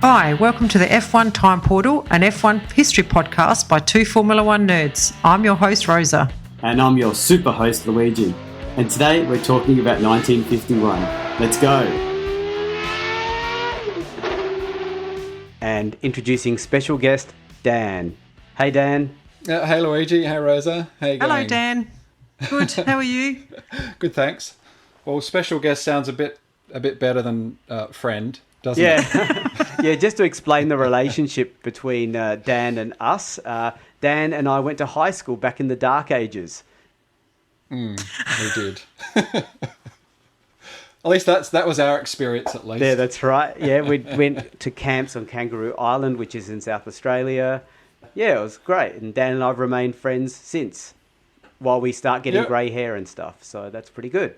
Hi, welcome to the F1 Time Portal, an F1 history podcast by two Formula One nerds. I'm your host, Rosa. And I'm your super host, Luigi. And today we're talking about 1951. Let's go! And introducing special guest, Dan. Hey, Dan. Hey, Luigi. Hey, Rosa. How you going? Hello, Dan. Good. How are you? Good, thanks. Well, special guest sounds a bit better than friend, doesn't it? Yeah, just to explain the relationship between Dan and us. Dan and I went to high school back in the dark ages. We did. At least that was our experience, at least. Yeah, that's right. Yeah, we went to camps on Kangaroo Island, which is in South Australia. Yeah, it was great. And Dan and I have remained friends since, while we start getting grey hair and stuff. So that's pretty good.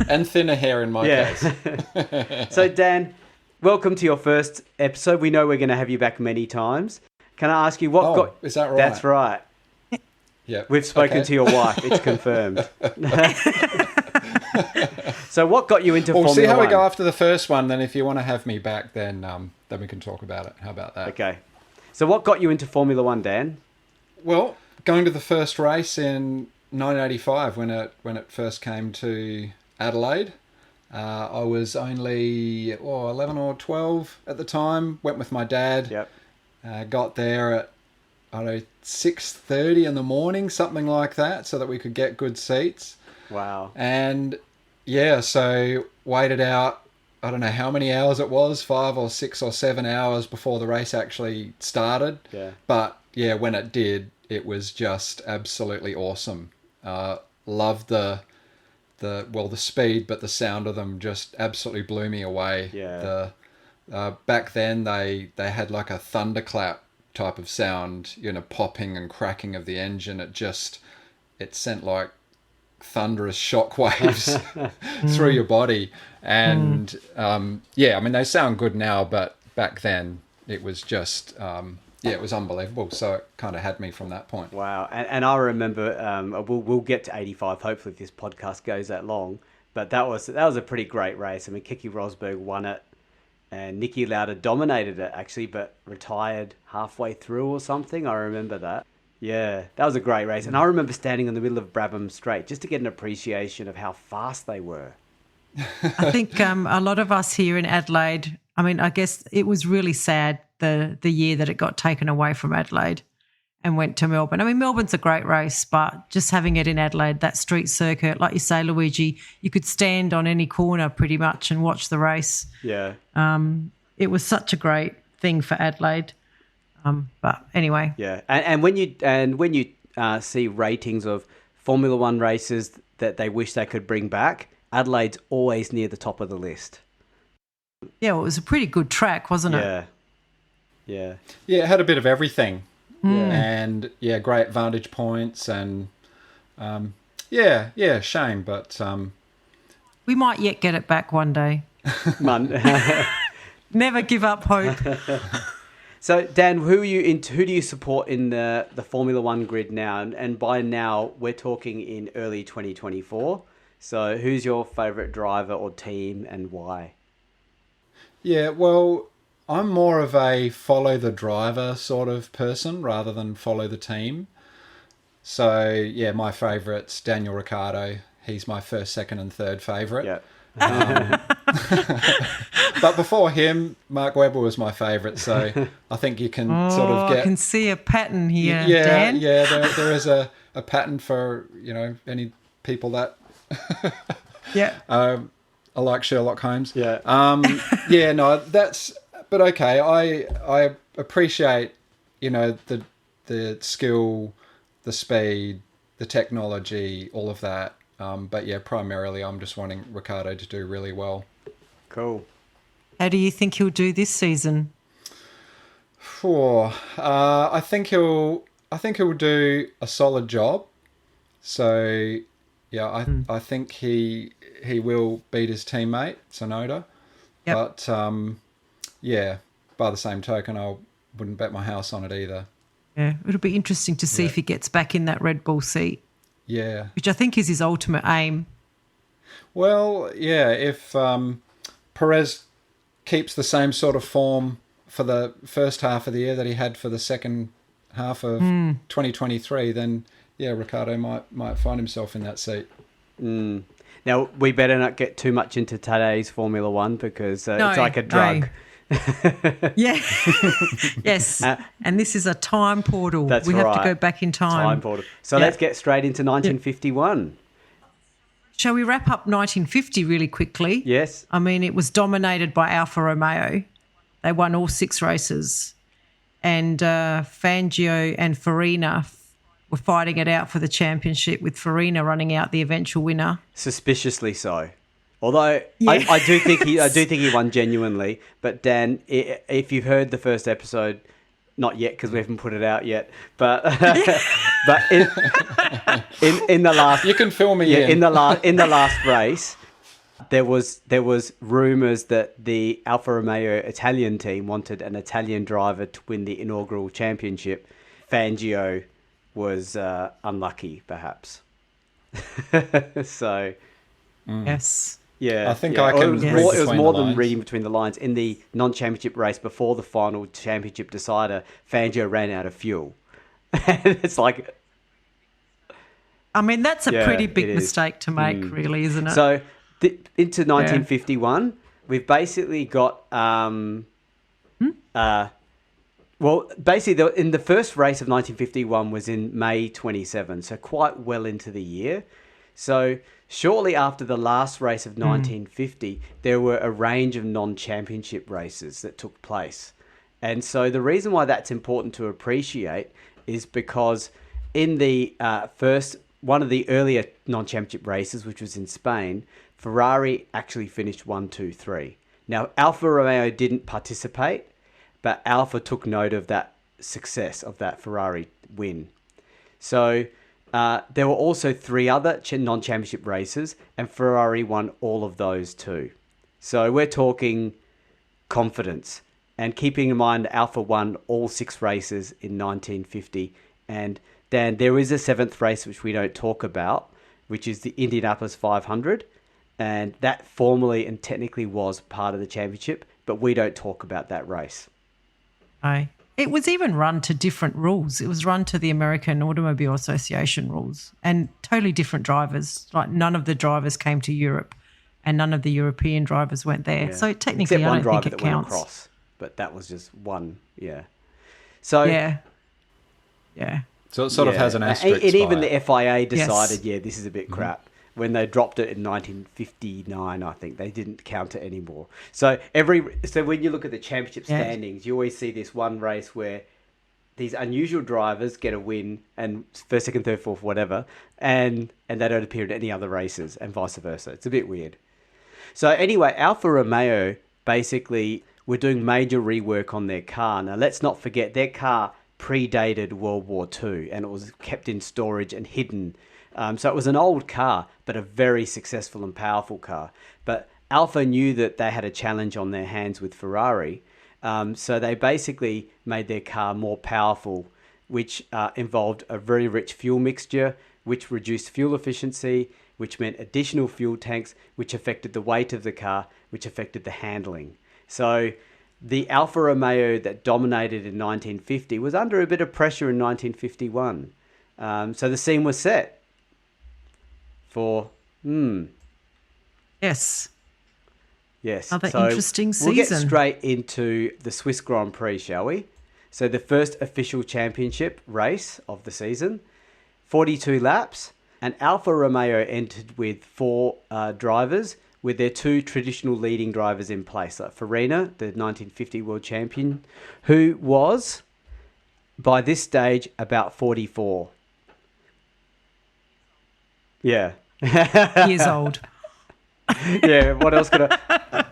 And thinner hair in my case. So, Dan, welcome to your first episode. We know we're going to have you back many times. Can I ask you what got... Is that right? That's right. Yeah. We've spoken to your wife. It's confirmed. So what got you into Formula 1? We'll see how we go after the first one. Then if you want to have me back, then we can talk about it. How about that? Okay. So what got you into Formula 1, Dan? Well, going to the first race in 1985 when it first came to Adelaide. I was only 11 or 12 at the time. Went with my dad. Yep. Got there at 6:30 in the morning, something like that, so that we could get good seats. Wow. And yeah, so waited out, I don't know how many hours it was, 5 or 6 or 7 hours before the race actually started. Yeah. But yeah, when it did, it was just absolutely awesome. Loved the speed, but the sound of them just absolutely blew me away. Yeah. Back then they had like a thunderclap type of sound, popping and cracking of the engine. It sent like thunderous shock waves through your body. And they sound good now, but back then it was just it was unbelievable. So it kind of had me from that point. Wow. And I remember we'll get to 85 hopefully if this podcast goes that long, but that was a pretty great race. I mean, Keke Rosberg won it and Niki Lauda dominated it actually, but retired halfway through or something. I remember that. Yeah, that was a great race. And I remember standing in the middle of Brabham Straight just to get an appreciation of how fast they were. I think a lot of us here in Adelaide, I mean, I guess it was really sad the year that it got taken away from Adelaide and went to Melbourne. I mean, Melbourne's a great race, but just having it in Adelaide, that street circuit, like you say, Luigi, you could stand on any corner pretty much and watch the race. Yeah. It was such a great thing for Adelaide. But anyway. Yeah. And when you see ratings of Formula One races that they wish they could bring back, Adelaide's always near the top of the list. Yeah, well, it was a pretty good track, wasn't it? Yeah. Yeah. Yeah, it had a bit of everything. Yeah. And great vantage points and shame, but we might yet get it back one day. Never give up hope. So Dan, who do you support in the Formula One grid now? And by now we're talking in early 2024. So who's your favourite driver or team and why? Yeah, well, I'm more of a follow the driver sort of person rather than follow the team. So, yeah, my favourite's Daniel Ricciardo. He's my first, second and third favourite. Yeah. But before him, Mark Webber was my favourite. So I think you can sort of get... I can see a pattern here, Dan. Dan. Yeah, there is a pattern for, any people that... Yeah. I like Sherlock Holmes. Yeah. But okay, I appreciate, the skill, the speed, the technology, all of that. But yeah, primarily I'm just wanting Ricciardo to do really well. Cool. How do you think he'll do this season? I think he'll do a solid job. So yeah, I think he will beat his teammate Tsunoda. Yep. But by the same token, I wouldn't bet my house on it either. Yeah, it'll be interesting to see if he gets back in that Red Bull seat. Yeah. which I think is his ultimate aim. Well, yeah, if Perez keeps the same sort of form for the first half of the year that he had for the second half of 2023, then yeah, Ricciardo might find himself in that seat. Now, we better not get too much into today's Formula One because No, it's like a drug. Yeah. Yes. And this is a time portal. That's we have right. to go back in time. Time portal. So Yeah. let's get straight into 1951. Shall we wrap up 1950 really quickly? Yes. I mean, it was dominated by Alfa Romeo. They won all 6 races. And Fangio and Farina were fighting it out for the championship, with Farina running out the eventual winner. Suspiciously so. Although Yeah. I do think he won genuinely. But Dan, if you've heard the first episode, not yet because we haven't put it out yet, but but in the last, You can fill me in. in the last race, there was rumours that the Alfa Romeo Italian team wanted an Italian driver to win the inaugural championship. Fangio was unlucky, perhaps. So Yes. yeah, I think yeah. I can It was read more, between the than lines. reading between the lines. In the non-championship race before the final championship decider, Fangio ran out of fuel. And it's like, I mean, that's a Yeah, pretty it big is. mistake to make, really, isn't it? so into 1951, we've basically got well, basically, in the first race of 1951 was in May 27, so quite well into the year. So shortly after the last race of 1950, there were a range of non-championship races that took place. And so the reason why that's important to appreciate is because in the one of the earlier non-championship races, which was in Spain, Ferrari actually finished 1, 2, 3. Now, Alfa Romeo didn't participate, but Alfa took note of that success of that Ferrari win. So there were also 3 other non-championship races, and Ferrari won all of those too. So we're talking confidence. And keeping in mind, Alfa won all 6 races in 1950. And Dan, there is a 7th race which we don't talk about, which is the Indianapolis 500. And that formally and technically was part of the championship, but we don't talk about that race. No. It was even run to different rules. It was run to the American Automobile Association rules, and totally different drivers. Like, none of the drivers came to Europe, and none of the European drivers went there. Yeah. So technically, Except I one don't driver think it that went counts. across, but that was just one. Yeah. So Yeah. Yeah. So it sort of has an asterisk. And even by the it. FIA decided, this is a bit crap. When they dropped it in 1959, I think they didn't count it anymore. So when you look at the championship standings, you always see this one race where these unusual drivers get a win, and first, second, third, fourth, whatever, and they don't appear in any other races, and vice versa. It's a bit weird. So anyway, Alfa Romeo basically were doing major rework on their car. Now, let's not forget, their car predated World War II, and it was kept in storage and hidden. So it was an old car, but a very successful and powerful car. But Alfa knew that they had a challenge on their hands with Ferrari. So they basically made their car more powerful, which involved a very rich fuel mixture, which reduced fuel efficiency, which meant additional fuel tanks, which affected the weight of the car, which affected the handling. So the Alfa Romeo that dominated in 1950 was under a bit of pressure in 1951. So the scene was set for... Yes. Yes. Another So interesting we'll get season. straight into the Swiss Grand Prix, shall we? So the first official championship race of the season, 42 laps, and Alfa Romeo entered with 4 drivers, with their 2 traditional leading drivers in place, like Farina, the 1950 world champion, who was, by this stage, about 44. Yeah. Years old. Yeah, what else could I...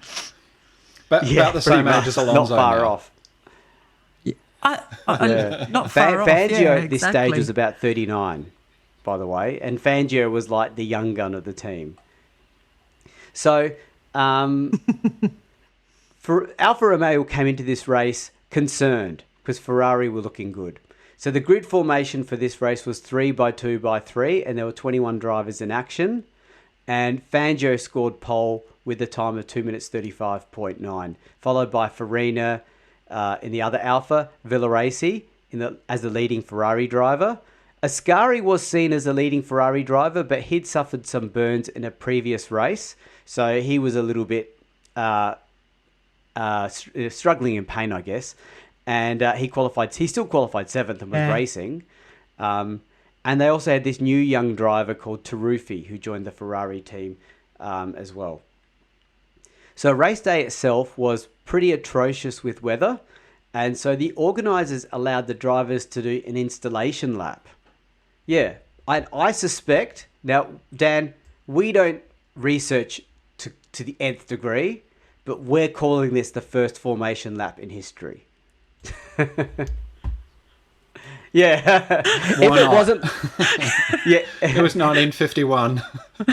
But Yeah, about the same pretty age as much. Alonso. Not far now. off. Not far off. Fangio Yeah, at this stage exactly. was about 39, by the way, and Fangio was like the young gun of the team. So, for Alfa Romeo came into this race concerned because Ferrari were looking good. So the grid formation for this race was 3x2x3, and there were 21 drivers in action. And Fangio scored pole with a time of 2 minutes 35.9, followed by Farina in the other Alpha, Villaraci as the leading Ferrari driver. Ascari was seen as a leading Ferrari driver, but he'd suffered some burns in a previous race, so he was a little bit struggling in pain, I guess. And he still qualified 7th and was racing. And they also had this new young driver called Taruffi who joined the Ferrari team as well. So race day itself was pretty atrocious with weather. And so the organisers allowed the drivers to do an installation lap. Yeah, I suspect... Now, Dan, we don't research to the nth degree, but we're calling this the first formation lap in history. Yeah. If it wasn't... Yeah. It was 1951.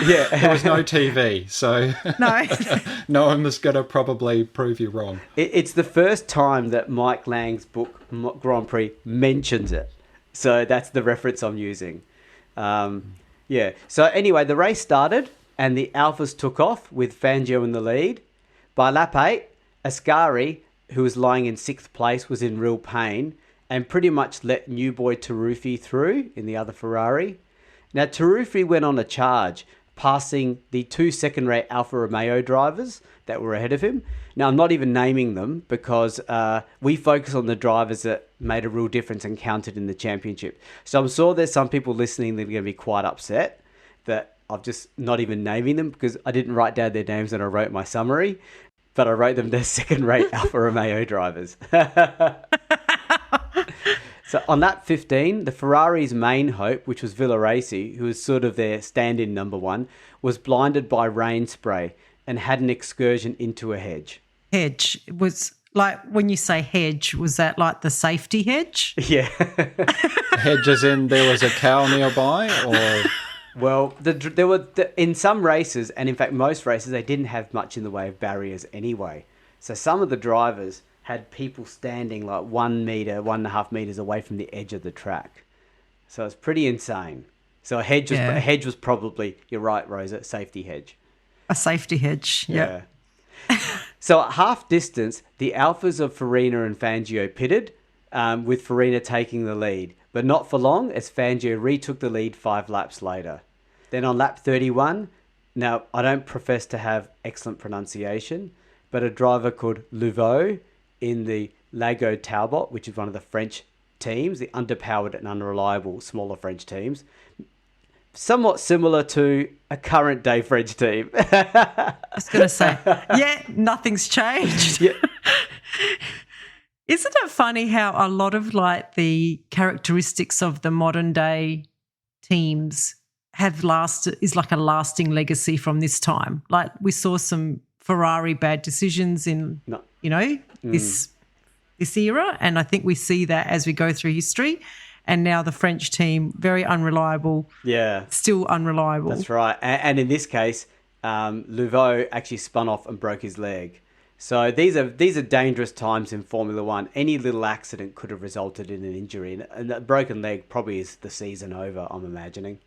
Yeah. There was no TV, so No. no one was going to probably prove you wrong. It's the first time that Mike Lang's book, Grand Prix, mentions it. So that's the reference I'm using. Yeah. So anyway, the race started and the Alphas took off with Fangio in the lead. By lap 8, Ascari, who was lying in 6th place, was in real pain and pretty much let new boy Taruffi through in the other Ferrari. Now, Taruffi went on a charge, passing the 2 second-rate Alfa Romeo drivers that were ahead of him. Now, I'm not even naming them because we focus on the drivers that made a real difference and counted in the championship. So I'm sure there's some people listening that are going to be quite upset that I'm just not even naming them because I didn't write down their names and I wrote my summary, but I wrote them the second-rate Alfa Romeo drivers. So on lap 15, the Ferrari's main hope, which was Villaraci, who was sort of their stand-in number one, was blinded by rain spray and had an excursion into a hedge. Hedge was like, when you say hedge, was that like the safety hedge? Yeah. Hedge as in there was a cow nearby, or... Well, there were in some races, and in fact most races, they didn't have much in the way of barriers anyway. So some of the drivers had people standing like 1 meter, 1.5 meters away from the edge of the track. So it's pretty insane. So a hedge was probably, you're right, Rosa, safety hedge. A safety hedge, yeah. So at half distance, the Alphas of Farina and Fangio pitted, with Farina taking the lead. But not for long, as Fangio retook the lead 5 laps later. Then on lap 31, now I don't profess to have excellent pronunciation, but a driver called Louveau in the Lago Talbot, which is one of the French teams, the underpowered and unreliable smaller French teams, somewhat similar to a current day French team. I was going to say, yeah, nothing's changed. Yeah. Isn't it funny how a lot of like the characteristics of the modern day teams is like a lasting legacy from this time? Like we saw some Ferrari bad decisions in, this era, and I think we see that as we go through history. And now the French team, very unreliable. Yeah. Still unreliable. That's right. And in this case, Louveau actually spun off and broke his leg. So these are dangerous times in Formula One. Any little accident could have resulted in an injury. And that broken leg probably is the season over, I'm imagining.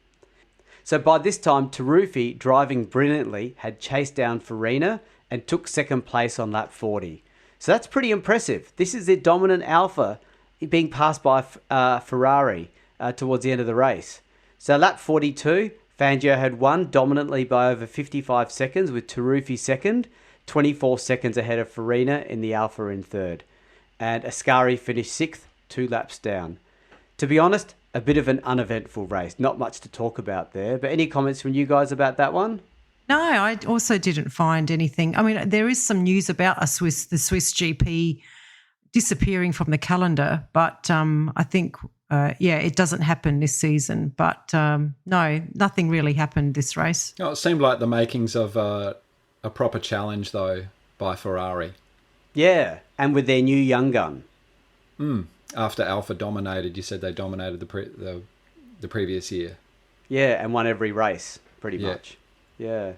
So by this time, Taruffi, driving brilliantly, had chased down Farina and took second place on lap 40. So that's pretty impressive. This is the dominant Alpha being passed by Ferrari towards the end of the race. So lap 42, Fangio had won dominantly by over 55 seconds with Taruffi second, 24 seconds ahead of Farina in the Alpha in third. And Ascari finished 6th, 2 laps down. To be honest, a bit of an uneventful race. Not much to talk about there. But any comments from you guys about that one? No, I also didn't find anything. I mean, there is some news about the Swiss GP disappearing from the calendar, but I think, it doesn't happen this season. But no, nothing really happened this race. Oh, it seemed like the makings of a proper challenge, though, by Ferrari. Yeah, and with their new young gun. After Alpha dominated, you said they dominated the previous year. Yeah, and won every race, pretty much. Yeah.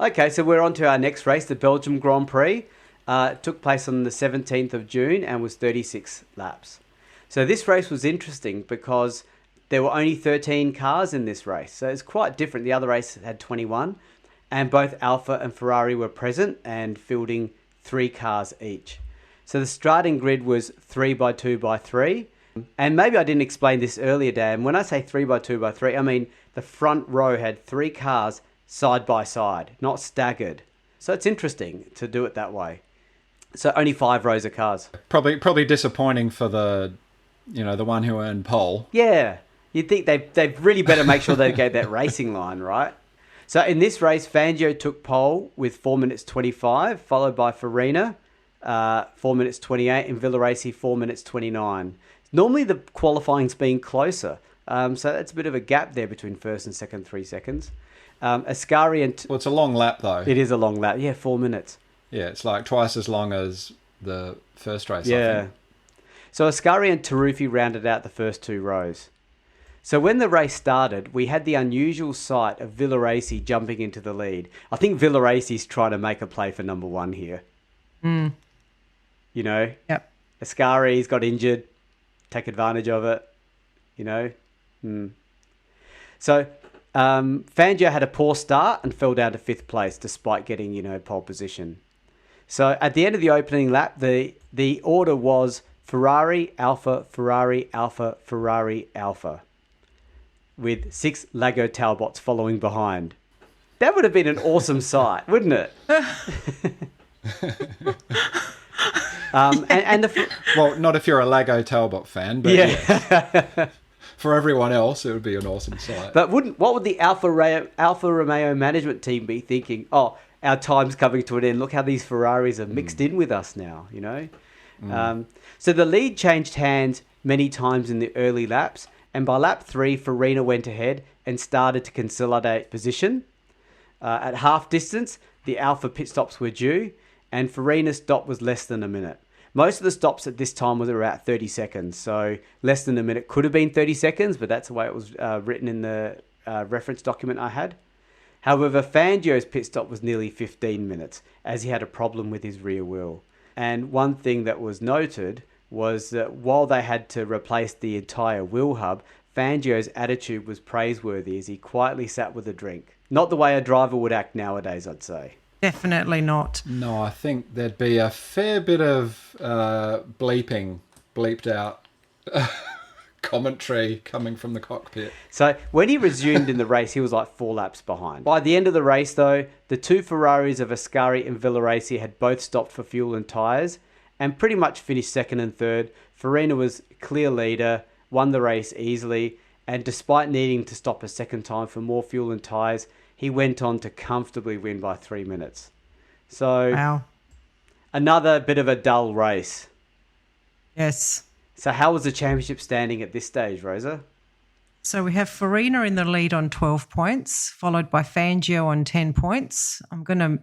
Okay, so we're on to our next race, the Belgium Grand Prix. It took place on the 17th of June and was 36 laps. So this race was interesting because there were only 13 cars in this race. So it's quite different. The other race had 21. And both Alfa and Ferrari were present and fielding 3 cars each. So the starting grid was 3 by 2 by 3. And maybe I didn't explain this earlier, Dan. When I say 3 by 2 by 3, I mean the front row had 3 cars side by side, not staggered. So it's interesting to do it that way. So only 5 rows of cars. Probably disappointing for the one who earned pole. Yeah, you'd think they've really better make sure they get that racing line, right? So in this race, Fangio took pole with 4 minutes 25, followed by Farina, 4 minutes 28, and Villaraci 4 minutes 29. Normally the qualifying's been closer, so that's a bit of a gap there between first and second 3 seconds. Ascari and... Well, it's a long lap, though. It is a long lap, yeah, 4 minutes. Yeah, it's like twice as long as the first race, I Yeah. think. So Ascari and Taruffi rounded out the first 2 rows. So when the race started, we had the unusual sight of Villaraci jumping into the lead. I think Villaraci's trying to make a play for number 1 here. Mm. You know? Yep. Ascari's got injured. Take advantage of it. You know? So Fangio had a poor start and fell down to 5th place despite getting, pole position. So at the end of the opening lap, the order was Ferrari, Alfa, Ferrari, Alfa, Ferrari, Alfa, with 6 Lego Talbots following behind. That would have been an awesome sight, wouldn't it? Well, not if you're a Lego Talbot fan, but yes. For everyone else, it would be an awesome sight. But what would the Alfa Romeo management team be thinking? Oh, our time's coming to an end. Look how these Ferraris are mixed in with us now, So the lead changed hands many times in the early laps. And by lap 3, Farina went ahead and started to consolidate position. At half distance, the Alfa pit stops were due, and Farina's stop was less than a minute. Most of the stops at this time was about 30 seconds, so less than a minute could have been 30 seconds, but that's the way it was written in the reference document I had. However, Fangio's pit stop was nearly 15 minutes, as he had a problem with his rear wheel. And one thing that was noted was that while they had to replace the entire wheel hub, Fangio's attitude was praiseworthy as he quietly sat with a drink. Not the way a driver would act nowadays, I'd say. Definitely not. No, I think there'd be a fair bit of bleeped out commentary coming from the cockpit. So when he resumed in the race, he was like 4 laps behind. By the end of the race, though, the 2 Ferraris of Ascari and Villaraci had both stopped for fuel and tyres and pretty much finished second and third. Farina was clear leader, won the race easily, and despite needing to stop a second time for more fuel and tyres, he went on to comfortably win by 3 minutes. So, wow. Another bit of a dull race. Yes. So how was the championship standing at this stage, Rosa? So we have Farina in the lead on 12 points, followed by Fangio on 10 points. I'm going to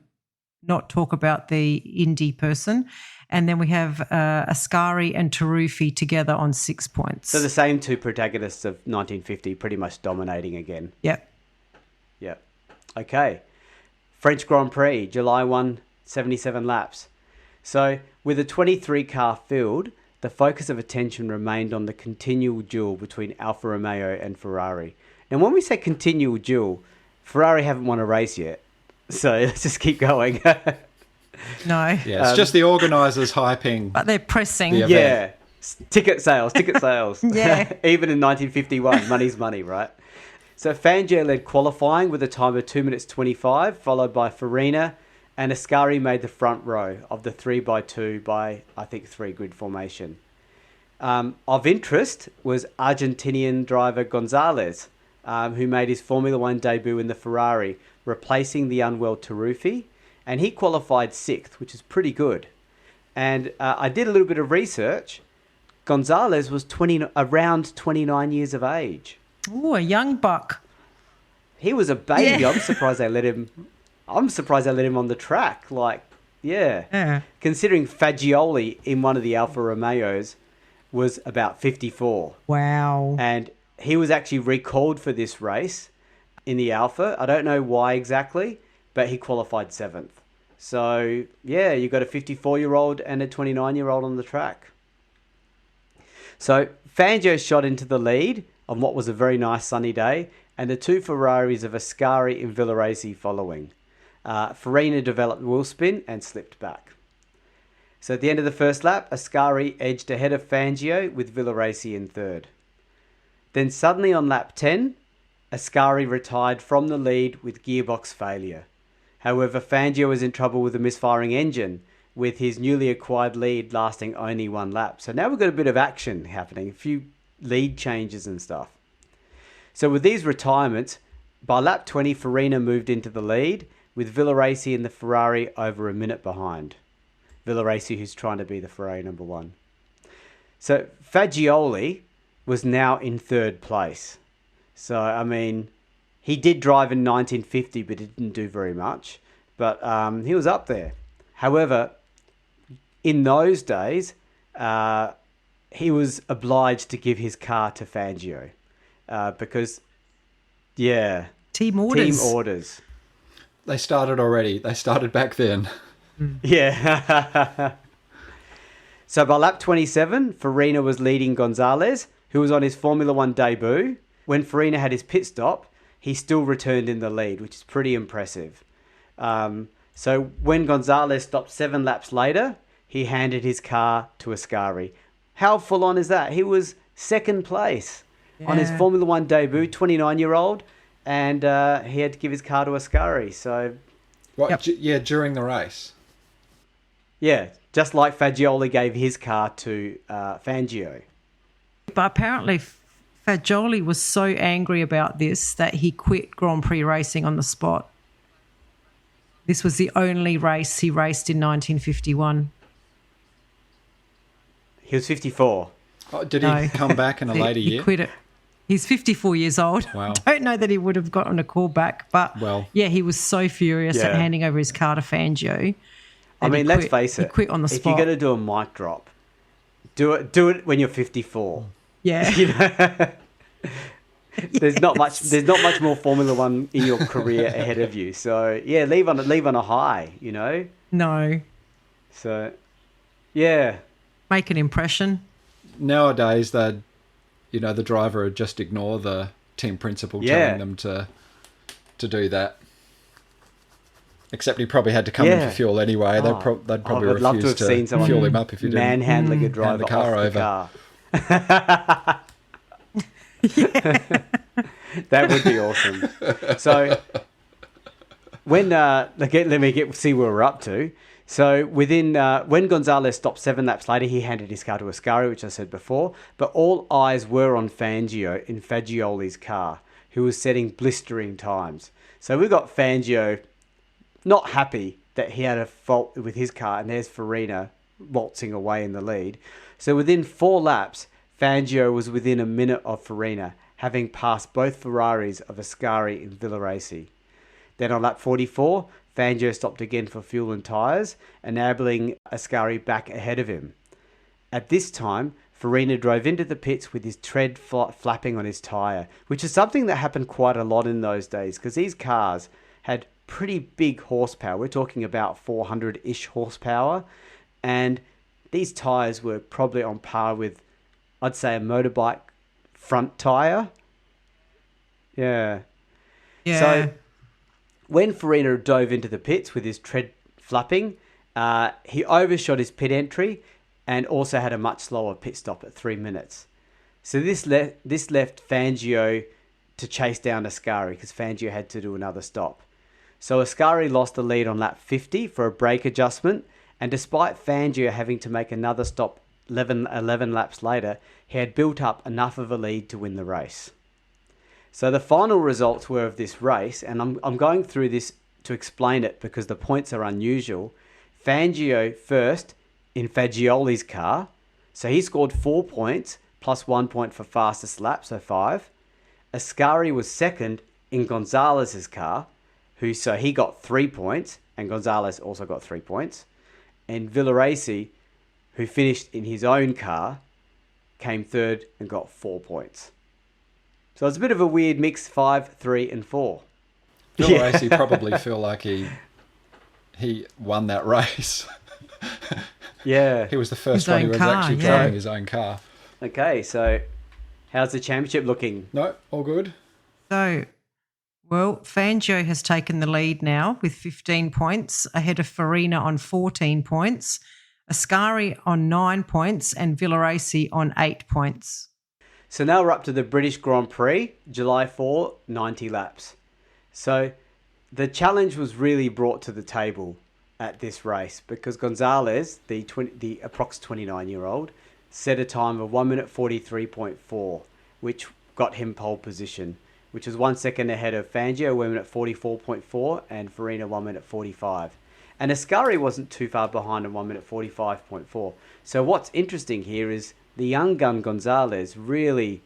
not talk about the Indy person. And then we have Ascari and Taruffi together on 6 points. So the same 2 protagonists of 1950 pretty much dominating again. Yep. Yep. Okay. French Grand Prix, July 1, 77 laps. So with a 23-car field, the focus of attention remained on the continual duel between Alfa Romeo and Ferrari. And when we say continual duel, Ferrari haven't won a race yet. So let's just keep going. No. Yeah, it's just the organisers hyping. But they're pressing. The yeah. Ticket sales. Yeah. Even in 1951, money's money, right? So Fangio led qualifying with a time of 2 minutes 25, followed by Farina, and Ascari made the front row of the 3x2 by, I think, 3 grid formation. Of interest was Argentinian driver Gonzalez, who made his Formula One debut in the Ferrari, replacing the unwell Taruffi, and he qualified 6th, which is pretty good. And I did a little bit of research. Gonzalez was around 29 years of age. Ooh, a young buck. He was a baby. Yeah. I'm surprised they let him on the track. Yeah. Considering Fagioli in one of the Alfa Romeos was about 54. Wow. And he was actually recalled for this race in the Alfa. I don't know why exactly, but he qualified 7th. So, yeah, you got a 54-year-old and a 29-year-old on the track. So Fangio shot into the lead on what was a very nice sunny day, and the two Ferraris of Ascari and Villarace following. Farina developed wheel spin and slipped back. So at the end of the first lap, Ascari edged ahead of Fangio with Villarace in third. Then suddenly on lap 10, Ascari retired from the lead with gearbox failure. However, Fangio was in trouble with a misfiring engine, with his newly acquired lead lasting only one lap. So now we've got a bit of action happening, a few lead changes and stuff. So with these retirements, by lap 20, Farina moved into the lead, with Villarace in the Ferrari over a minute behind. Villarace, who's trying to be the Ferrari number one. So Fagioli was now in third place. So, I mean, he did drive in 1950, but didn't do very much. But he was up there. However, in those days, he was obliged to give his car to Fangio because, yeah. Team orders. They started already. They started back then. Yeah. So by lap 27, Farina was leading Gonzalez, who was on his Formula One debut. When Farina had his pit stop, he still returned in the lead, which is pretty impressive. So when Gonzalez stopped 7 laps later, he handed his car to Ascari. How full on is that? He was second place on his Formula One debut, 29-year-old, and he had to give his car to Ascari. So, during the race. Yeah, just like Fagioli gave his car to Fangio. But apparently Fagioli was so angry about this that he quit Grand Prix racing on the spot. This was the only race he raced in 1951. He was 54. Oh, did he come back in a later year? He quit it. He's 54 years old. Wow. I don't know that he would have gotten a call back, but he was so furious at handing over his car to Fangio. I mean, let's face it. He quit on the spot. If you're going to do a mic drop, do it when you're 54. Yeah. You know? There's not much more Formula One in your career ahead of you. So yeah, leave on a high, you know? No. So yeah. Make an impression. Nowadays the driver would just ignore the team principal telling them to do that. Except he probably had to come in for fuel anyway. They'd probably refuse to fuel him up if you didn't manhandling a driver hand the car off over. The car. That would be awesome. So when let me see where we're up to. So when Gonzalez stopped 7 laps later, he handed his car to Ascari, which I said before. But all eyes were on Fangio in Fagioli's car, who was setting blistering times. So we got Fangio not happy that he had a fault with his car, and there's Farina waltzing away in the lead. So within 4 laps, Fangio was within a minute of Farina, having passed both Ferraris of Ascari and Villarace. Then on lap 44, Fangio stopped again for fuel and tyres, enabling Ascari back ahead of him. At this time, Farina drove into the pits with his tread flapping on his tyre, which is something that happened quite a lot in those days, because these cars had pretty big horsepower. We're talking about 400-ish horsepower, and these tyres were probably on par with, I'd say, a motorbike front tyre. Yeah. So when Farina dove into the pits with his tread flapping, he overshot his pit entry and also had a much slower pit stop at 3 minutes. So this left Fangio to chase down Ascari, because Fangio had to do another stop. So Ascari lost the lead on lap 50 for a brake adjustment, and despite Fangio having to make another stop 11 laps later, he had built up enough of a lead to win the race. So the final results were of this race, and I'm going through this to explain it because the points are unusual. Fangio first in Fagioli's car, so he scored 4 points plus 1 point for fastest lap, so 5. Ascari was second in Gonzalez's car, so he got 3 points, and Gonzalez also got 3 points. And Villarace, who finished in his own car, came third and got 4 points. So it's a bit of a weird mix, 5, 3, and 4. Villarace probably feel like he won that race. Yeah. He was the first one who was actually driving his own car. Okay, so how's the championship looking? No, all good. So, well, Fangio has taken the lead now with 15 points, ahead of Farina on 14 points, Ascari on 9 points, and Villarace on 8 points. So now we're up to the British Grand Prix, July 4, 90 laps. So the challenge was really brought to the table at this race because Gonzalez, the approx 29-year-old, set a time of 1 minute 43.4, which got him pole position, which was 1 second ahead of Fangio, 1 minute 44.4, and Farina 1 minute 45. And Ascari wasn't too far behind in 1 minute 45.4. So what's interesting here is the young gun Gonzalez really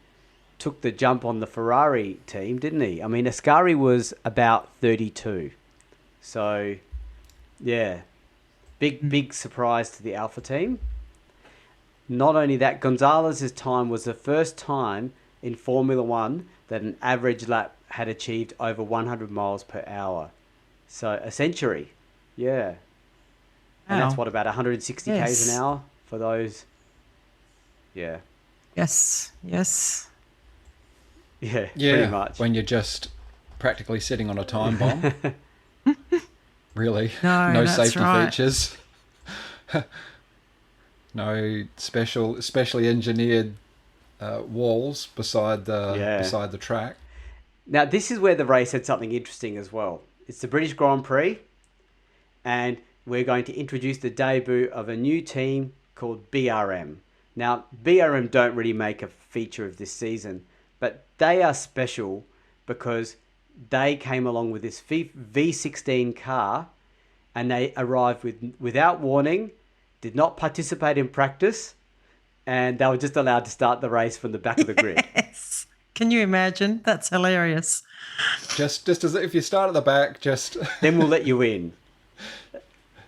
took the jump on the Ferrari team, didn't he? I mean, Ascari was about 32. So, yeah, big surprise to the Alpha team. Not only that, Gonzalez's time was the first time in Formula One that an average lap had achieved over 100 miles per hour. So, a century. Yeah. And that's what, about 160 k's an hour for those? Yeah. Yes. Yeah, Yeah, pretty much. when you're just practically sitting on a time bomb. Really? No, No that's safety right. features. No specially engineered walls beside the track. Now, this is where the race had something interesting as well. It's the British Grand Prix, and we're going to introduce the debut of a new team called BRM. Now, BRM don't really make a feature of this season, but they are special because they came along with this V16 car, and they arrived without warning, did not participate in practice, and they were just allowed to start the race from the back of the grid. Yes. Can you imagine? That's hilarious. Just as if you start at the back, just Then we'll let you in.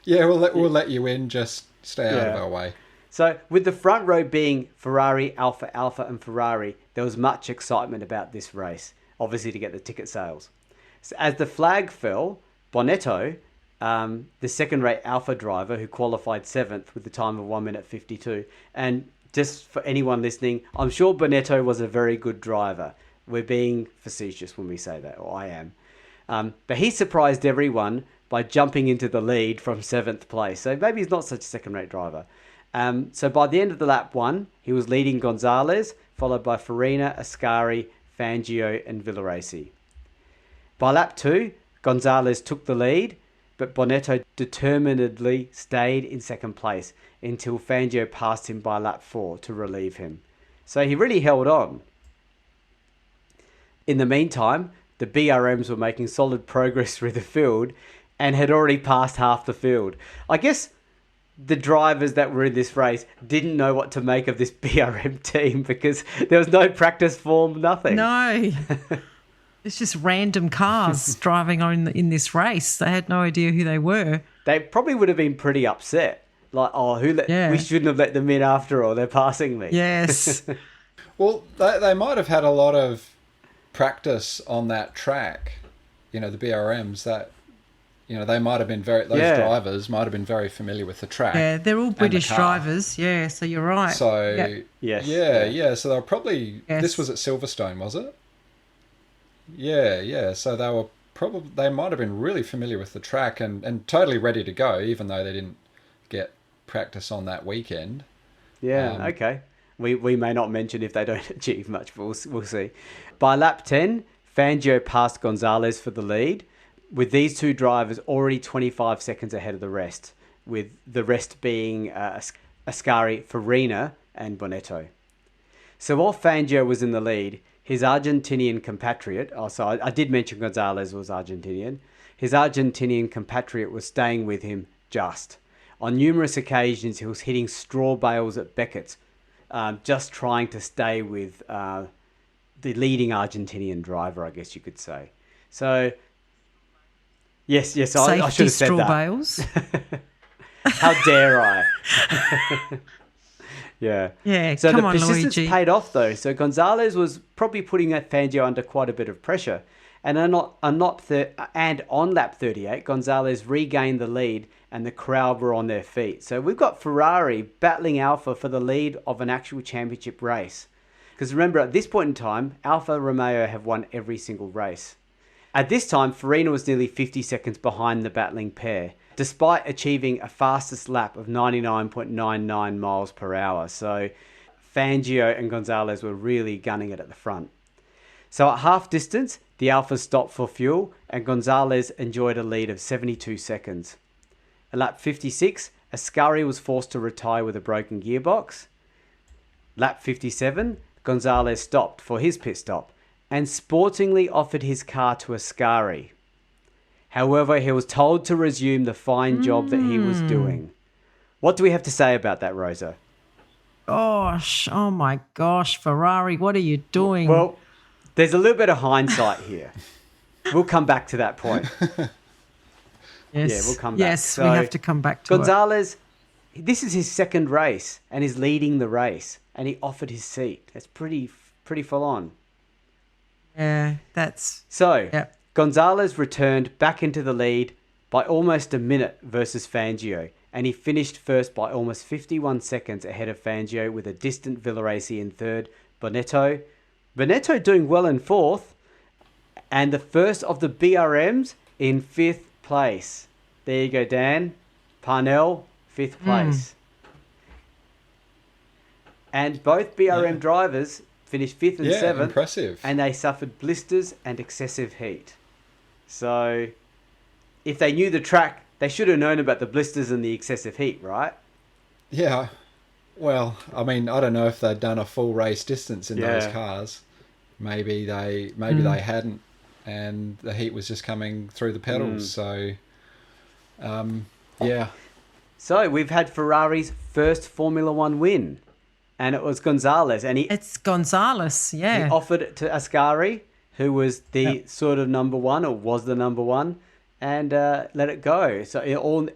yeah, we'll let you in. Just stay out of our way. So with the front row being Ferrari, Alfa, and Ferrari, there was much excitement about this race, obviously to get the ticket sales. So as the flag fell, Bonetto, the second-rate Alfa driver who qualified 7th with the time of 1 minute 52, and just for anyone listening, I'm sure Bonetto was a very good driver. We're being facetious when we say that, or I am. But he surprised everyone by jumping into the lead from 7th place. So maybe he's not such a second-rate driver. So by the end of the lap 1, he was leading Gonzalez, followed by Farina, Ascari, Fangio, and Villarace. By lap 2, Gonzalez took the lead, but Bonetto determinedly stayed in second place until Fangio passed him by lap 4 to relieve him. So he really held on. In the meantime, the BRMs were making solid progress through the field and had already passed half the field. I guess the drivers that were in this race didn't know what to make of this BRM team because there was no practice form, nothing. No. It's just random cars driving on in this race. They had no idea who they were. They probably would have been pretty upset. Like, we shouldn't have let them in after all. They're passing me. Yes. Well, they might have had a lot of practice on that track. You know, the BRMs that, you know, they might have been drivers might have been very familiar with the track. Yeah, they're all British drivers. Yeah, so you're right. So, Yes. Yeah. So they were probably, this was at Silverstone, was it? Yeah. So they might have been really familiar with the track and totally ready to go, even though they didn't get practice on that weekend. Yeah, okay. We may not mention if they don't achieve much, but we'll see. By lap 10, Fangio passed Gonzalez for the lead, with these two drivers already 25 seconds ahead of the rest, with the rest being Ascari, Farina, and Bonetto. So while Fangio was in the lead, his Argentinian compatriot, I did mention Gonzalez was Argentinian, his Argentinian compatriot was staying with him just. On numerous occasions, he was hitting straw bales at Beckett's, just trying to stay with the leading Argentinian driver, I guess you could say. So, yes, I should have said straw that. bales. How dare I? Yeah. Yeah, So come the on, persistence Luigi. paid off, though. So Gonzalez was probably putting Fangio under quite a bit of pressure. And on lap 38, Gonzalez regained the lead and the crowd were on their feet. So we've got Ferrari battling Alfa for the lead of an actual championship race. Because remember, at this point in time, Alfa Romeo have won every single race. At this time, Farina was nearly 50 seconds behind the battling pair, despite achieving a fastest lap of 99.99 miles per hour. So Fangio and Gonzalez were really gunning it at the front. So at half distance, the Alphas stopped for fuel and Gonzalez enjoyed a lead of 72 seconds. At lap 56, Ascari was forced to retire with a broken gearbox. Lap 57, Gonzalez stopped for his pit stop and sportingly offered his car to Ascari. However, he was told to resume the fine job that he was doing. What do we have to say about that, Rosa? Gosh, oh my gosh, Ferrari, what are you doing? Well, there's a little bit of hindsight here. We'll come back to that point. Yes. Yeah, we'll come back. Yes, So, we have to come back to Gonzalez, this is his second race and he's leading the race and he offered his seat. That's pretty full on. it. Yeah, that's... So, Yep. Gonzalez returned back into the lead by almost a minute versus Fangio, and he finished first by almost 51 seconds ahead of Fangio with a distant Villaraci in third, Bonetto doing well in fourth, and the first of the BRMs in fifth place. There you go, Dan. Parnell, fifth place. And both BRM drivers finished fifth and seventh. Impressive. And they suffered blisters and excessive heat. So, if they knew the track, they should have known about the blisters and the excessive heat, right? Yeah. Well, I mean, I don't know if they'd done a full race distance in those cars. Maybe they hadn't, and the heat was just coming through the pedals. So, yeah. So we've had Ferrari's first Formula One win, and it was Gonzalez, and It's Gonzalez, yeah. he offered it to Ascari, who was the sort of number one, or was the number one, and let it go. So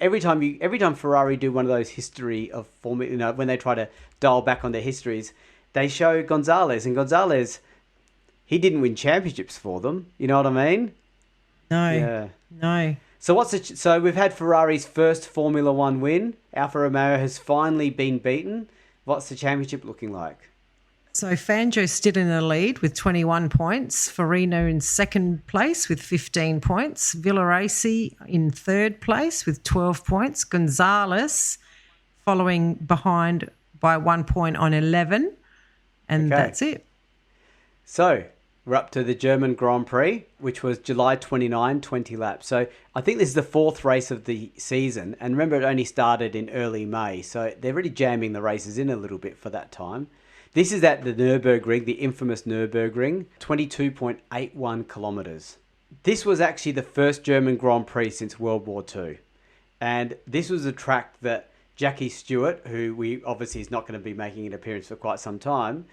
every time Ferrari do one of those history of Formula, when they try to dial back on their histories, they show Gonzalez, and Gonzalez, he didn't win championships for them. You know what I mean? No, Yeah. no. So we've had Ferrari's first Formula One win. Alfa Romeo has finally been beaten. What's the championship looking like? So Fangio's still in the lead with 21 points. Farina in second place with 15 points. Villaraci in third place with 12 points. Gonzalez following behind by 1 point on 11. And that's it. So we're up to the German Grand Prix, which was July 29, 20 laps. So I think this is the fourth race of the season. And remember, it only started in early May. So they're really jamming the races in a little bit for that time. This is at the Nürburgring, the infamous Nürburgring, 22.81 kilometres. This was actually the first German Grand Prix since World War II. And this was a track that Jackie Stewart, who we obviously is not going to be making an appearance for quite some time,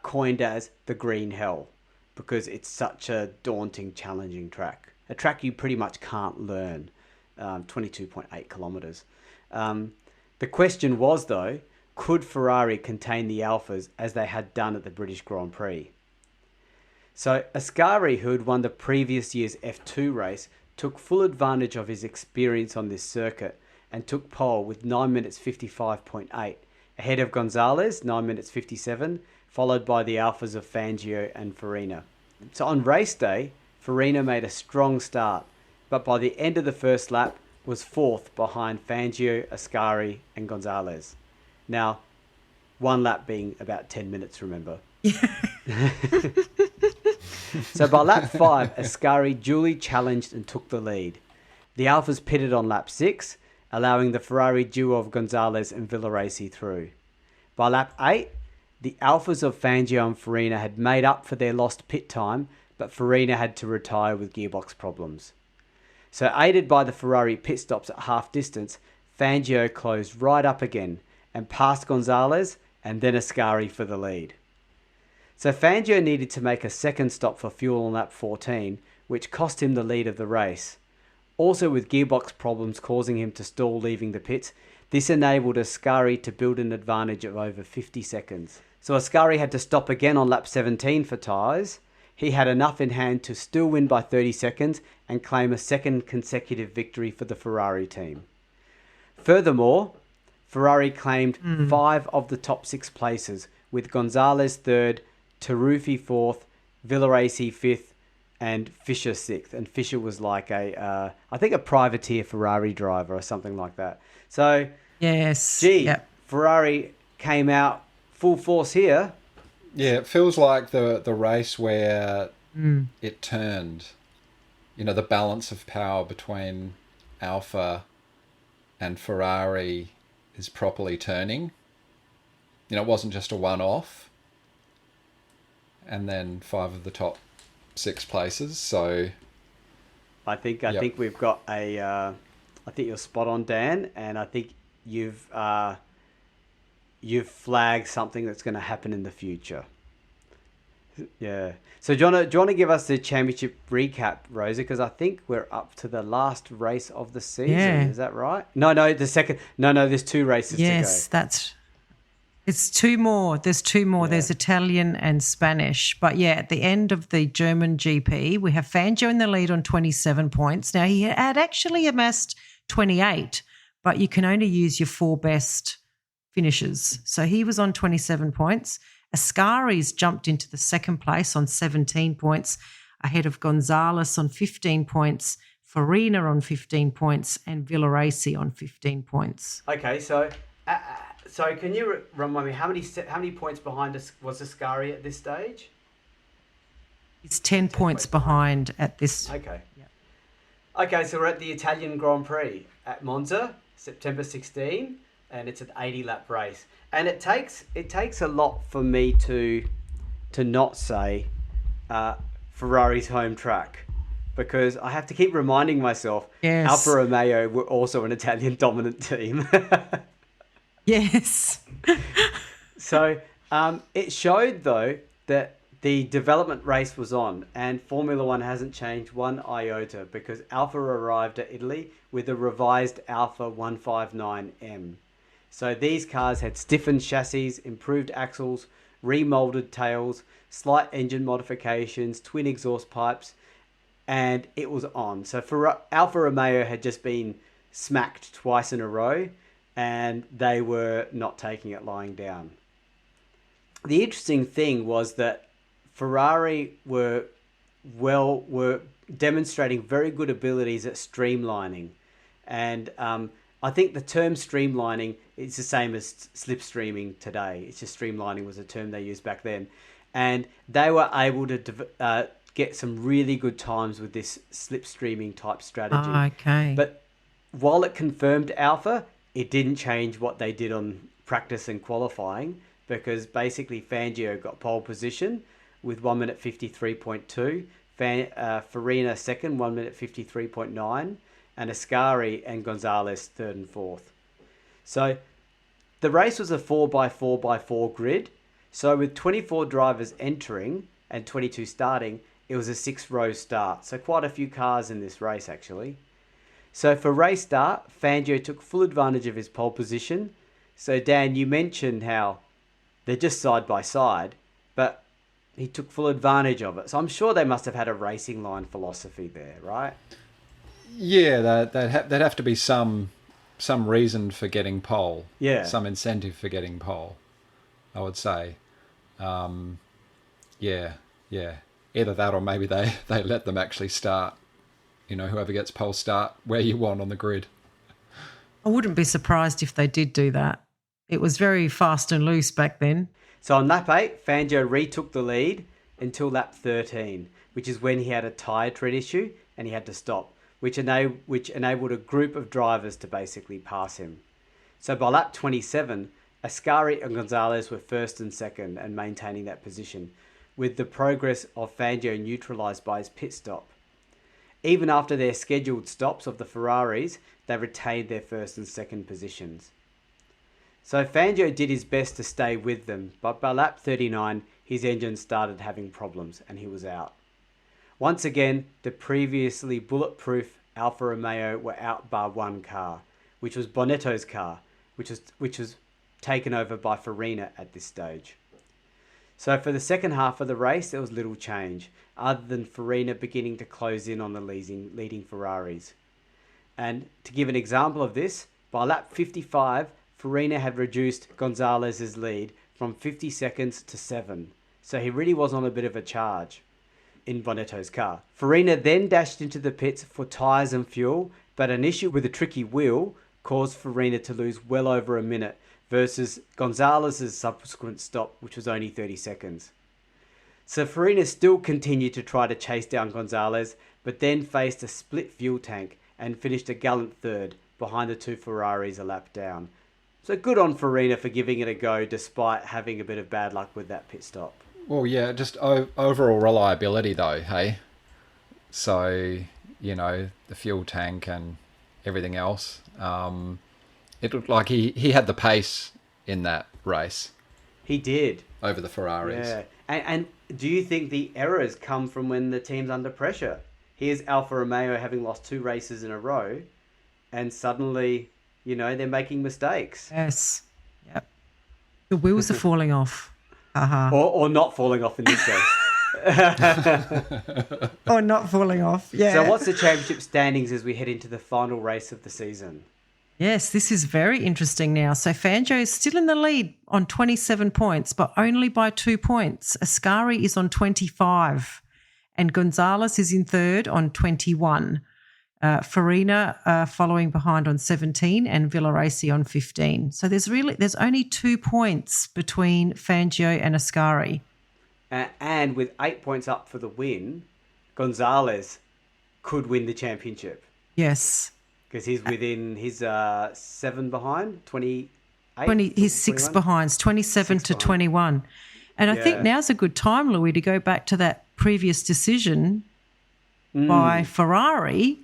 coined as the Green Hell, because it's such a daunting, challenging track. A track you pretty much can't learn, 22.8 kilometres. The question was, though, could Ferrari contain the Alphas as they had done at the British Grand Prix? So Ascari, who had won the previous year's F2 race, took full advantage of his experience on this circuit and took pole with 9 minutes 55.8, ahead of Gonzalez, 9 minutes 57, followed by the Alphas of Fangio and Farina. So on race day, Farina made a strong start, but by the end of the first lap was fourth behind Fangio, Ascari and Gonzalez. Now, one lap being about 10 minutes, remember? So by lap 5, Ascari duly challenged and took the lead. The Alphas pitted on lap 6, allowing the Ferrari duo of Gonzalez and Villaraci through. By lap 8, the Alphas of Fangio and Farina had made up for their lost pit time, but Farina had to retire with gearbox problems. So aided by the Ferrari pit stops at half distance, Fangio closed right up again and passed Gonzalez and then Ascari for the lead. So Fangio needed to make a second stop for fuel on lap 14, which cost him the lead of the race. Also with gearbox problems causing him to stall leaving the pits, this enabled Ascari to build an advantage of over 50 seconds. So Ascari had to stop again on lap 17 for tyres. he had enough in hand to still win by 30 seconds and claim a second consecutive victory for the Ferrari team. Furthermore, Ferrari claimed 5 of the top 6 places, with Gonzalez 3rd, Taruffi 4th, Villarace 5th, and Fischer 6th. And Fischer was like I think a privateer Ferrari driver or something like that. So, Yes. Yep. Ferrari came out full force here. Yeah, it feels like the race where it turned. The balance of power between Alfa and Ferrari is properly turning. It wasn't just a one-off. And then 5 of the top 6 places. So I think we've got I think you're spot on, Dan, and I think you've flagged something that's going to happen in the future. Yeah. So do you want to give us the championship recap, Rosa? Because I think we're up to the last race of the season. Yeah. Is that right? No, the second. No, there's 2 races to go. Yes, it's 2 more. There's 2 more. Yeah. There's Italian and Spanish. But yeah, at the end of the German GP, we have Fangio in the lead on 27 points. Now, he had actually amassed 28, but you can only use your 4 best finishes. So he was on 27 points. Ascari's jumped into the second place on 17 points, ahead of Gonzalez on 15 points, Farina on 15 points, and Villarace on 15 points. Okay, so can you remind me how many points behind us was Ascari at this stage? He's 10 points behind at this. Okay. Yep. Okay, so we're at the Italian Grand Prix at Monza, September 16, and it's an 80-lap race. And it takes a lot for me to not say Ferrari's home track, because I have to keep reminding myself Alfa Romeo were also an Italian dominant team. Yes. So it showed, though, that the development race was on, and Formula One hasn't changed one iota, because Alfa arrived at Italy with a revised Alfa 159M. So these cars had stiffened chassis, improved axles, remolded tails, slight engine modifications, twin exhaust pipes, and it was on. So for Alfa Romeo had just been smacked twice in a row, and they were not taking it lying down. The interesting thing was that Ferrari were demonstrating very good abilities at streamlining, and I think the term streamlining is the same as slipstreaming today. It's just streamlining was a term they used back then, and they were able to get some really good times with this slipstreaming type strategy. Okay. But while it confirmed Alpha, it didn't change what they did on practice and qualifying, because basically Fangio got pole position with 1 minute 53.2, Farina second, 1 minute 53.9, and Ascari and Gonzalez third and fourth. So the race was a 4x4x4 grid. So with 24 drivers entering and 22 starting, it was a 6-row start. So quite a few cars in this race, actually. So for race start, Fangio took full advantage of his pole position. So Dan, you mentioned how they're just side by side, but he took full advantage of it. So I'm sure they must have had a racing line philosophy there, right? Yeah, there'd have to be some reason for getting pole. Yeah. Some incentive for getting pole, I would say. Yeah. Either that or maybe they let them actually start. Whoever gets pole start where you want on the grid. I wouldn't be surprised if they did do that. It was very fast and loose back then. So on lap 8, Fangio retook the lead until lap 13, which is when he had a tyre tread issue and he had to stop, which enabled a group of drivers to basically pass him. So by lap 27, Ascari and Gonzalez were first and second and maintaining that position, with the progress of Fangio neutralised by his pit stop. Even after their scheduled stops of the Ferraris, they retained their first and second positions. So Fangio did his best to stay with them, but by lap 39, his engine started having problems and he was out. Once again, the previously bulletproof Alfa Romeo were out bar one car, which was Bonetto's car, which was taken over by Farina at this stage. So for the second half of the race, there was little change, other than Farina beginning to close in on the leading Ferraris. And to give an example of this, by lap 55, Farina had reduced Gonzalez's lead from 50 seconds to 7. So he really was on a bit of a charge in Bonetto's car. Farina then dashed into the pits for tyres and fuel, but an issue with a tricky wheel caused Farina to lose well over a minute versus Gonzalez's subsequent stop, which was only 30 seconds. So Farina still continued to try to chase down Gonzalez, but then faced a split fuel tank and finished a gallant third behind the two Ferraris a lap down. So good on Farina for giving it a go despite having a bit of bad luck with that pit stop. Well, yeah, just overall reliability though, hey? So, the fuel tank and everything else. It looked like he had the pace in that race. He did. Over the Ferraris. Yeah. And do you think the errors come from when the team's under pressure? Here's Alfa Romeo having lost 2 races in a row, and suddenly, they're making mistakes. Yes. Yep. The wheels are falling off. Or not falling off in this case. Or not falling off, yeah. So what's the championship standings as we head into the final race of the season? Yes, this is very interesting now. So Fangio is still in the lead on 27 points, but only by 2 points. Ascari is on 25 and Gonzalez is in third on 21. Farina following behind on 17 and Villaraci on 15. So there's only 2 points between Fangio and Ascari. And with 8 points up for the win, Gonzalez could win the championship. Yes. Because he's within his 7 behind, 28? He's 6 behind, 27 to 21. And I think now's a good time, Louis, to go back to that previous decision by Ferrari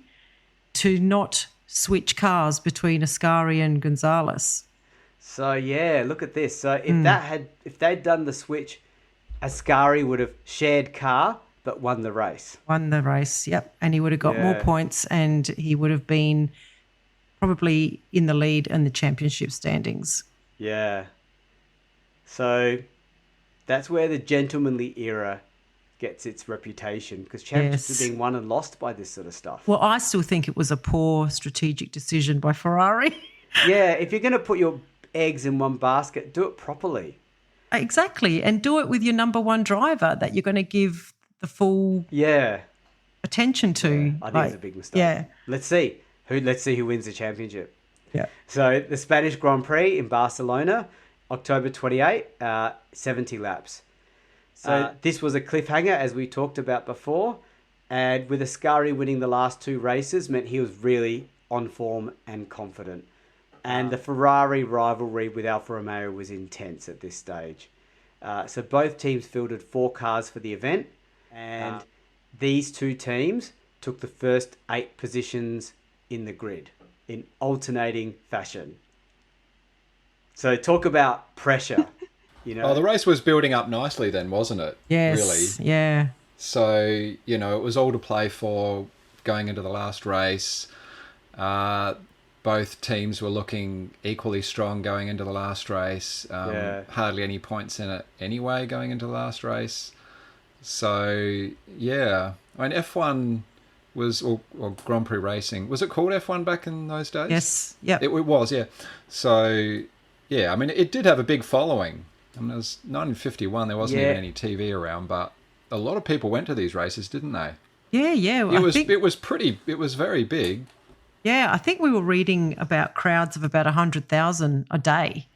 to not switch cars between Ascari and Gonzalez. So, look at this. So if they'd done the switch, Ascari would have shared car but won the race. Won the race, yep. And he would have got more points and he would have been probably in the lead in the championship standings. Yeah. So that's where the gentlemanly era gets its reputation, because championships are being won and lost by this sort of stuff. Well, I still think it was a poor strategic decision by Ferrari. Yeah, if you're going to put your eggs in one basket, do it properly. Exactly, and do it with your number one driver that you're going to give the full attention to. Yeah, I think it's a big mistake. Yeah. Let's see who wins the championship. Yeah. So the Spanish Grand Prix in Barcelona, October 28, 70 laps. So this was a cliffhanger, as we talked about before, and with Ascari winning the last 2 races meant he was really on form and confident. And the Ferrari rivalry with Alfa Romeo was intense at this stage. So both teams fielded 4 cars for the event, and these 2 teams took the first 8 positions in the grid in alternating fashion. So talk about pressure. Oh, the race was building up nicely then, wasn't it? Yes. Really. Yeah. So, it was all to play for going into the last race. Both teams were looking equally strong going into the last race. Hardly any points in it anyway going into the last race. So, yeah. I mean, F1 was, or Grand Prix racing, was it called F1 back in those days? Yes. Yep. It was, yeah. So, yeah, I mean, it did have a big following. I mean, it was 1951. There wasn't even any TV around, but a lot of people went to these races, didn't they? Yeah, yeah. It was very big. Yeah, I think we were reading about crowds of about 100,000 a day.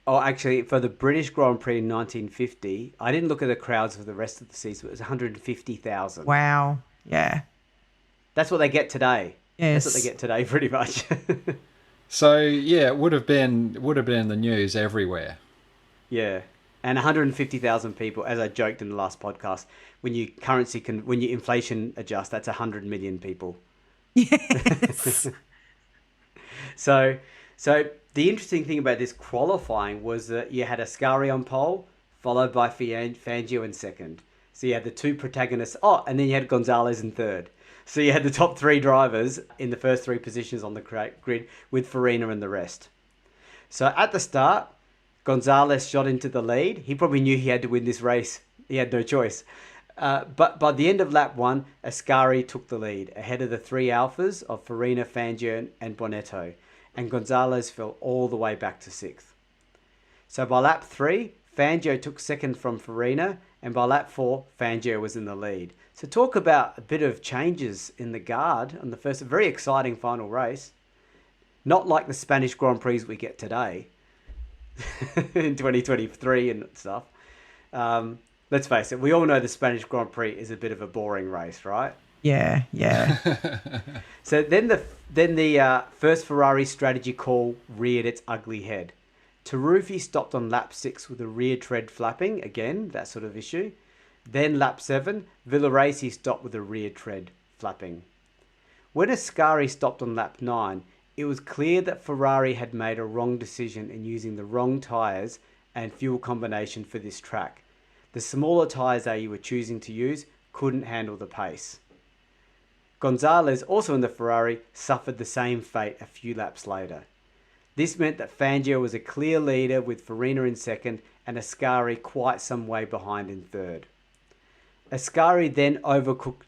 Oh, actually, for the British Grand Prix in 1950, I didn't look at the crowds for the rest of the season. It was 150,000. Wow. Yeah. That's what they get today. Yes. That's what they get today, pretty much. So yeah, it would have been in the news everywhere. Yeah, and 150,000 people, as I joked in the last podcast, when you inflation adjust, that's 100 million people. Yes. So the interesting thing about this qualifying was that you had Ascari on pole, followed by Fangio in second. So you had the 2 protagonists. Oh, and then you had Gonzalez in third. So you had the top 3 drivers in the first 3 positions on the grid with Farina and the rest. So at the start, Gonzalez shot into the lead. He probably knew he had to win this race. He had no choice. But by the end of lap 1, Ascari took the lead, ahead of the 3 Alphas of Farina, Fangio and Bonetto, and Gonzalez fell all the way back to 6th. So by lap 3, Fangio took 2nd from Farina, and by lap 4, Fangio was in the lead. So talk about a bit of changes in the guard on the first, a very exciting final race. Not like the Spanish Grand Prix we get today in 2023 and stuff. Let's face it, we all know the Spanish Grand Prix is a bit of a boring race, right? Yeah. So then the first Ferrari strategy call reared its ugly head. Taruffi stopped on lap 6 with a rear tread flapping, again, that sort of issue. Then lap 7, Villarace stopped with a rear tread flapping. When Ascari stopped on lap 9, it was clear that Ferrari had made a wrong decision in using the wrong tyres and fuel combination for this track. The smaller tyres they were choosing to use couldn't handle the pace. Gonzalez, also in the Ferrari, suffered the same fate a few laps later. This meant that Fangio was a clear leader with Farina in 2nd and Ascari quite some way behind in 3rd. Ascari then overcooked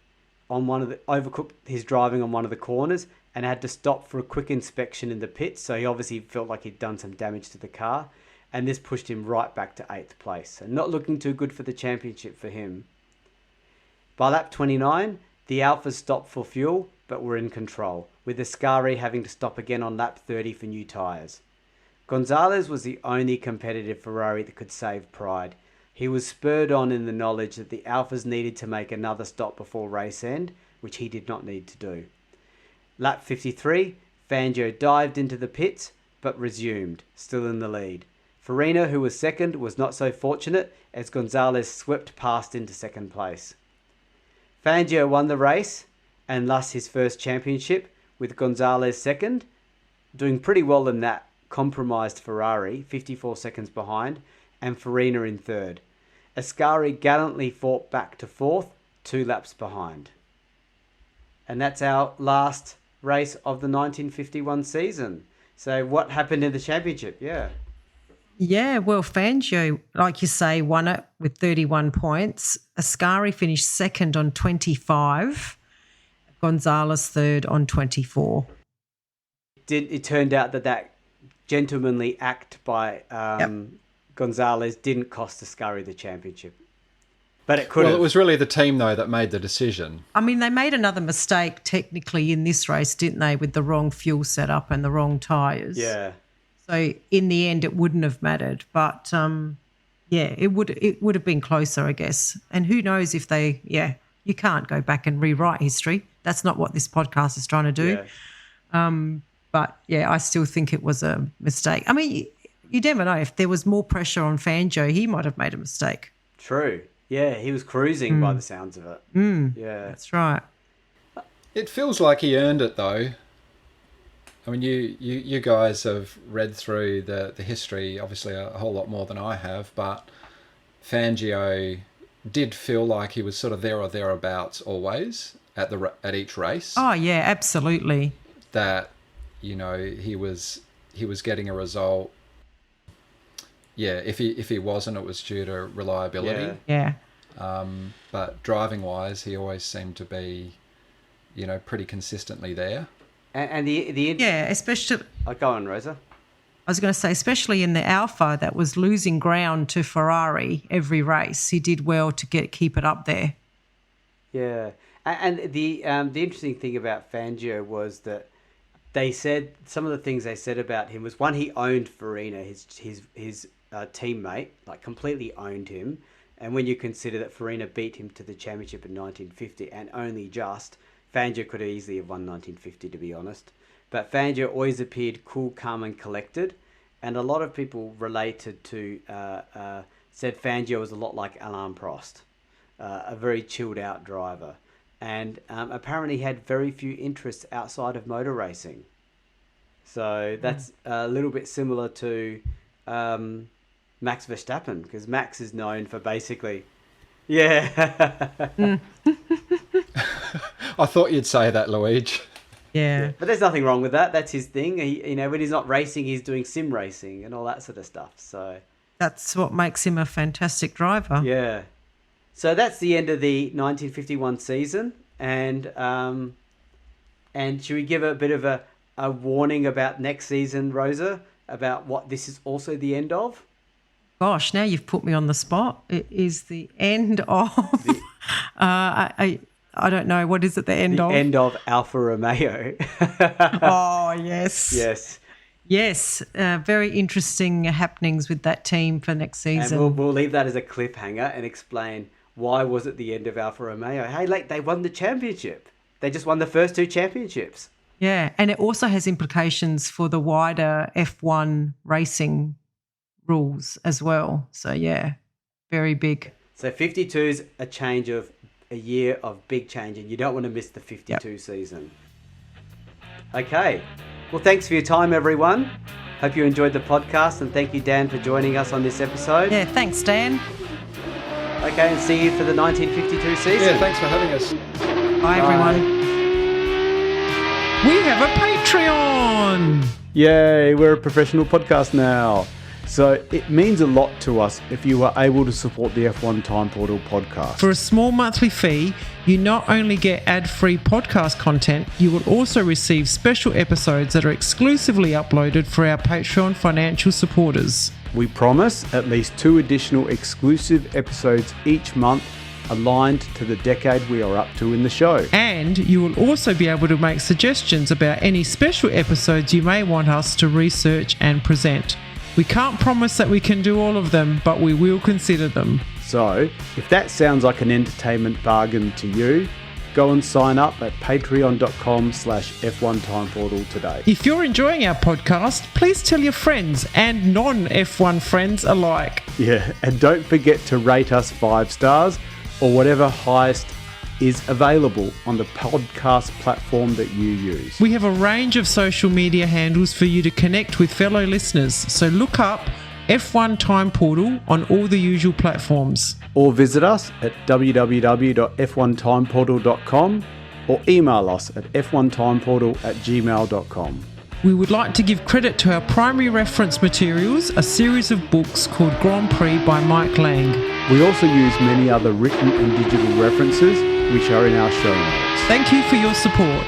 his driving on one of the corners and had to stop for a quick inspection in the pits, so he obviously felt like he'd done some damage to the car, and this pushed him right back to 8th place. So not looking too good for the championship for him. By lap 29, the Alphas stopped for fuel, but were in control, with Ascari having to stop again on lap 30 for new tyres. Gonzalez was the only competitive Ferrari that could save pride. He was spurred on in the knowledge that the Alphas needed to make another stop before race end, which he did not need to do. Lap 53, Fangio dived into the pits, but resumed, still in the lead. Farina, who was 2nd, was not so fortunate as Gonzalez swept past into 2nd place. Fangio won the race and thus his first championship, with Gonzalez 2nd, doing pretty well in that compromised Ferrari, 54 seconds behind, and Farina in 3rd. Ascari gallantly fought back to 4th, 2 laps behind. And that's our last race of the 1951 season. So what happened in the championship? Yeah, well, Fangio, like you say, won it with 31 points. Ascari finished 2nd on 25. Gonzalez 3rd on 24. It turned out that gentlemanly act by Gonzalez didn't cost Ascari the championship. But it could have. Well, it was really the team, though, that made the decision. I mean, they made another mistake technically in this race, didn't they, with the wrong fuel setup and the wrong tyres. Yeah. So in the end, it wouldn't have mattered. But, it would have been closer, I guess. And who knows if you can't go back and rewrite history. That's not what this podcast is trying to do. Yeah. But, I still think it was a mistake. I mean, you never know. If there was more pressure on Fangio, he might have made a mistake. True. Yeah, he was cruising by the sounds of it. Yeah. That's right. It feels like he earned it, though. I mean, you guys have read through the history, obviously a whole lot more than I have, but Fangio did feel like he was sort of there or thereabouts always at each race. Oh, yeah, absolutely. That, he was getting a result. Yeah, if he wasn't, it was due to reliability. Yeah. But driving wise, he always seemed to be, pretty consistently there. And the especially. Go on, Rosa. I was going to say, especially in the Alpha that was losing ground to Ferrari every race, he did well to keep it up there. Yeah, and the interesting thing about Fangio was that they said some of the things they said about him was, one, he owned Farina, his teammate, like completely owned him. And when you consider that Farina beat him to the championship in 1950 and only just, Fangio could easily have won 1950, to be honest. But Fangio always appeared cool, calm and collected. And a lot of people related to, said Fangio was a lot like Alain Prost, a very chilled out driver. And apparently had very few interests outside of motor racing. So that's a little bit similar to Max Verstappen, because Max is known for basically... Yeah. I thought you'd say that, Luigi. Yeah. But there's nothing wrong with that. That's his thing. When he's not racing, he's doing sim racing and all that sort of stuff. So That's what makes him a fantastic driver. yeah. So that's the end of the 1951 season. And should we give a bit of a warning about next season, Rosa, about what this is also the end of? Gosh, now you've put me on the spot. It is the end of... I don't know. What is it, the end of? The end of Alfa Romeo. Oh, yes. Yes. Yes. Very interesting happenings with that team for next season. And we'll leave that as a cliffhanger and explain why was it the end of Alfa Romeo. Hey, they won the championship. They just won the first 2 championships. Yeah, and it also has implications for the wider F1 racing rules as well. So, yeah, very big. So 52 is a year of big change, and you don't want to miss the 52 season. Okay. Well, thanks for your time, everyone. Hope you enjoyed the podcast, and thank you, Dan, for joining us on this episode. Yeah, thanks, Dan. Okay, and see you for the 1952 season. Yeah, thanks for having us. Bye, everyone. We have a Patreon. Yay, we're a professional podcast now. So it means a lot to us if you are able to support the F1 Time Portal podcast. For a small monthly fee, you not only get ad-free podcast content, you will also receive special episodes that are exclusively uploaded for our Patreon financial supporters. We promise at least 2 additional exclusive episodes each month aligned to the decade we are up to in the show. And you will also be able to make suggestions about any special episodes you may want us to research and present. We can't promise that we can do all of them, but we will consider them. So if that sounds like an entertainment bargain to you, go and sign up at patreon.com/F1 Time Portal today. If you're enjoying our podcast, please tell your friends and non-F1 friends alike. Yeah, and don't forget to rate us 5 stars or whatever highest is available on the podcast platform that you use. We have a range of social media handles for you to connect with fellow listeners, so look up F1 Time Portal on all the usual platforms. Or visit us at www.f1timeportal.com or email us at f1timeportal@gmail.com. We would like to give credit to our primary reference materials, a series of books called Grand Prix by Mike Lang. We also use many other written and digital references which are in our show notes. Thank you for your support.